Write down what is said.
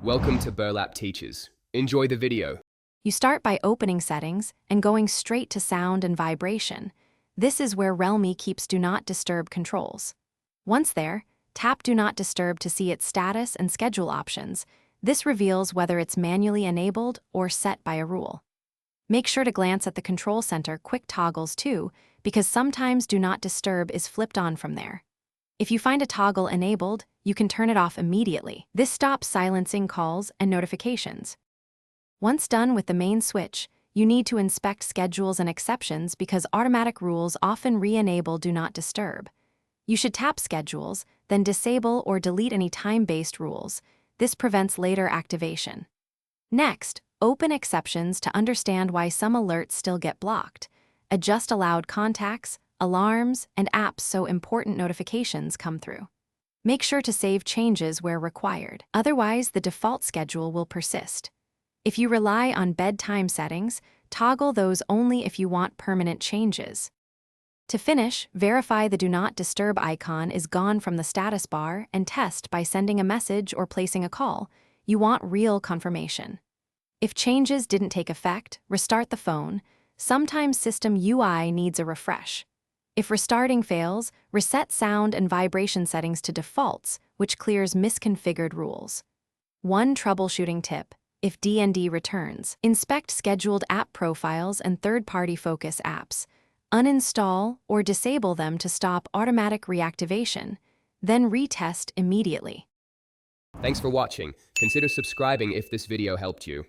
Welcome to Burlap Teachers. Enjoy the video. You start by opening Settings and going straight to Sound and Vibration. This is where Realme keeps Do Not Disturb controls. Once there, tap Do Not Disturb to see its status and schedule options. This reveals whether it's manually enabled or set by a rule. Make sure to glance at the Control Center quick toggles too, because sometimes Do Not Disturb is flipped on from there. If you find a toggle enabled, you can turn it off immediately. This stops silencing calls and notifications. Once done with the main switch, you need to inspect schedules and exceptions because automatic rules often re-enable Do Not Disturb. You should tap Schedules, then disable or delete any time-based rules. This prevents later activation. Next, open exceptions to understand why some alerts still get blocked. Adjust allowed contacts, alarms, and apps so important notifications come through. Make sure to save changes where required. Otherwise, the default schedule will persist. If you rely on bedtime settings, toggle those only if you want permanent changes. To finish, verify the Do Not Disturb icon is gone from the status bar and test by sending a message or placing a call. You want real confirmation. If changes didn't take effect, restart the phone. Sometimes system UI needs a refresh. If restarting fails, reset sound and vibration settings to defaults, which clears misconfigured rules. One troubleshooting tip: if DND returns, inspect scheduled app profiles and third-party focus apps. Uninstall or disable them to stop automatic reactivation, then retest immediately. Thanks for watching. Consider subscribing if this video helped you.